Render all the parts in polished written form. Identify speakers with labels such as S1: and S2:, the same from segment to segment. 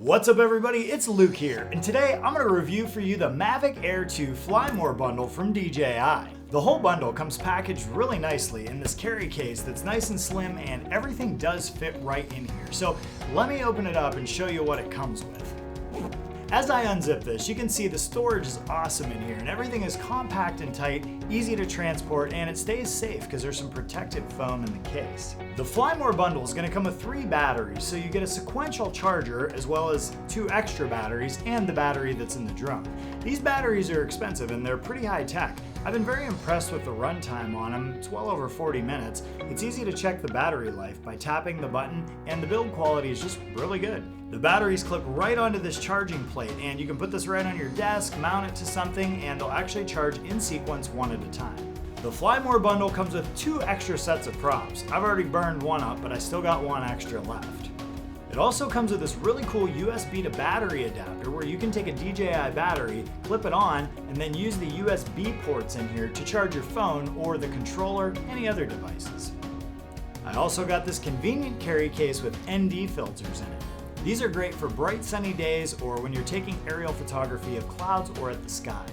S1: What's up everybody, it's Luke here, and today I'm going to review for you the Mavic Air 2 Fly More bundle from DJI. The whole bundle comes packaged really nicely in this carry case that's nice and slim, and everything does fit right in here. So let me open it up and show you what it comes with. As I unzip this, you can see the storage is awesome in here, and everything is compact and tight, easy to transport, and it stays safe because there's some protective foam in the case. The Fly More bundle is going to come with 3 batteries, so you get a sequential charger as well as 2 extra batteries and the battery that's in the drone. These batteries are expensive and they're pretty high tech. I've been very impressed with the runtime on them. It's well over 40 minutes. It's easy to check the battery life by tapping the button, and the build quality is just really good. The batteries clip right onto this charging plate, and you can put this right on your desk, mount it to something, and they'll actually charge in sequence one at a time. The Fly More bundle comes with 2 extra sets of props. I've already burned one up, but I still got 1 extra left. It also comes with this really cool USB to battery adapter where you can take a DJI battery, clip it on, and then use the USB ports in here to charge your phone or the controller, any other devices. I also got this convenient carry case with ND filters in it. These are great for bright sunny days or when you're taking aerial photography of clouds or at the sky.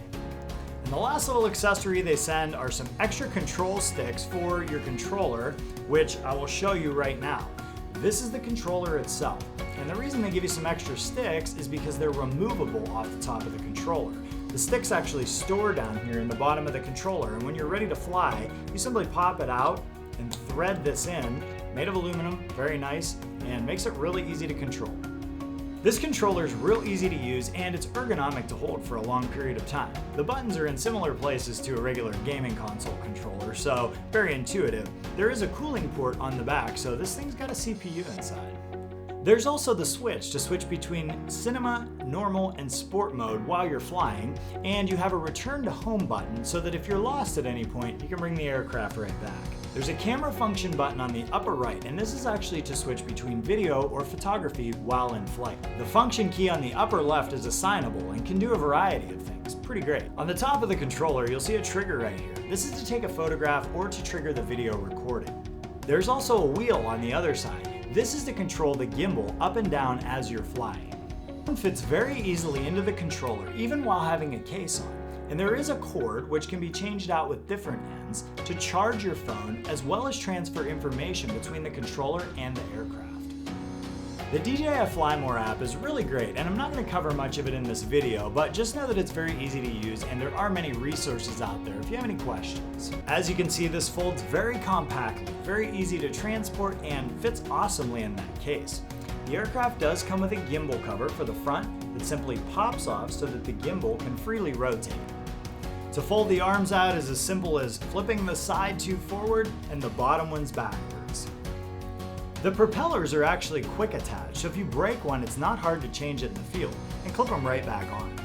S1: And the last little accessory they send are some extra control sticks for your controller, which I will show you right now. This is the controller itself, and the reason they give you some extra sticks is because they're removable off the top of the controller. The sticks actually store down here in the bottom of the controller, and when you're ready to fly, you simply pop it out and thread this in, made of aluminum, very nice, and makes it really easy to control. This controller is real easy to use, and it's ergonomic to hold for a long period of time. The buttons are in similar places to a regular gaming console controller, so very intuitive. There is a cooling port on the back, so this thing's got a CPU inside. There's also the switch to switch between cinema, normal, and sport mode while you're flying, and you have a return to home button so that if you're lost at any point, you can bring the aircraft right back. There's a camera function button on the upper right, and this is actually to switch between video or photography while in flight. The function key on the upper left is assignable and can do a variety of things. Pretty great. On the top of the controller, you'll see a trigger right here. This is to take a photograph or to trigger the video recording. There's also a wheel on the other side. This is to control the gimbal up and down as you're flying. It fits very easily into the controller, even while having a case on. And there is a cord which can be changed out with different ends to charge your phone as well as transfer information between the controller and the aircraft. The DJI Fly More app is really great, and I'm not going to cover much of it in this video, but just know that it's very easy to use and there are many resources out there if you have any questions. As you can see, this folds very compactly, very easy to transport, and fits awesomely in that case. The aircraft does come with a gimbal cover for the front that simply pops off so that the gimbal can freely rotate. To fold the arms out is as simple as flipping the side 2 forward and the bottom ones backwards. The propellers are actually quick attach, so if you break one, it's not hard to change it in the field and clip them right back on.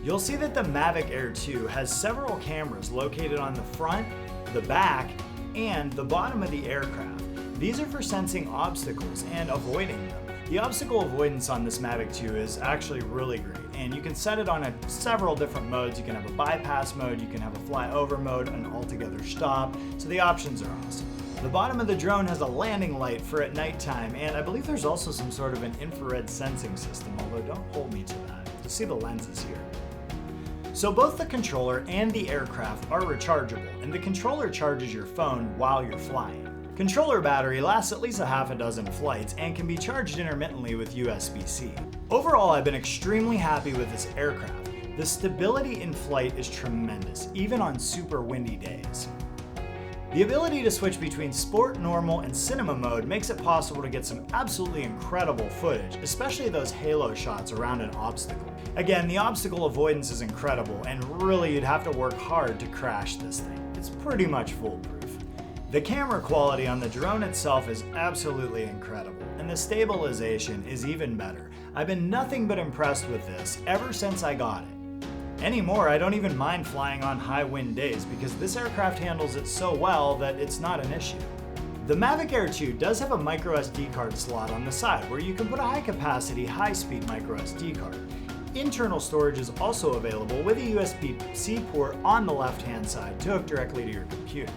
S1: You'll see that the Mavic Air 2 has several cameras located on the front, the back, and the bottom of the aircraft. These are for sensing obstacles and avoiding them. The obstacle avoidance on this Mavic 2 is actually really great, and you can set it on several different modes. You can have a bypass mode, you can have a fly over mode, an altogether stop, so the options are awesome. The bottom of the drone has a landing light for at nighttime, and I believe there's also some sort of an infrared sensing system, although don't hold me to that. You'll see the lenses here. So both the controller and the aircraft are rechargeable, and the controller charges your phone while you're flying. Controller battery lasts at least a half a dozen flights and can be charged intermittently with USB-C. Overall, I've been extremely happy with this aircraft. The stability in flight is tremendous, even on super windy days. The ability to switch between sport, normal, and cinema mode makes it possible to get some absolutely incredible footage, especially those halo shots around an obstacle. Again, the obstacle avoidance is incredible, and really you'd have to work hard to crash this thing. It's pretty much foolproof. The camera quality on the drone itself is absolutely incredible, and the stabilization is even better. I've been nothing but impressed with this ever since I got it. Anymore, I don't even mind flying on high wind days because this aircraft handles it so well that it's not an issue. The Mavic Air 2 does have a micro SD card slot on the side where you can put a high capacity, high speed micro SD card. Internal storage is also available with a USB-C port on the left hand side to hook directly to your computer.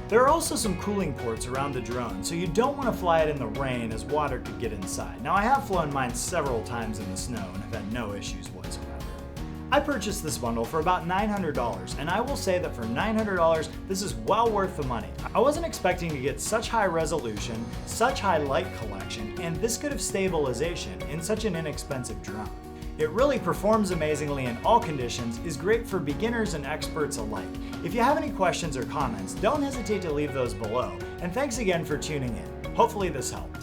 S1: There are also some cooling ports around the drone, so you don't want to fly it in the rain as water could get inside. Now I have flown mine several times in the snow and have had no issues whatsoever. I purchased this bundle for about $900, and I will say that for $900, this is well worth the money. I wasn't expecting to get such high resolution, such high light collection, and this good of stabilization in such an inexpensive drone. It really performs amazingly in all conditions, is great for beginners and experts alike. If you have any questions or comments, don't hesitate to leave those below, and thanks again for tuning in. Hopefully this helped.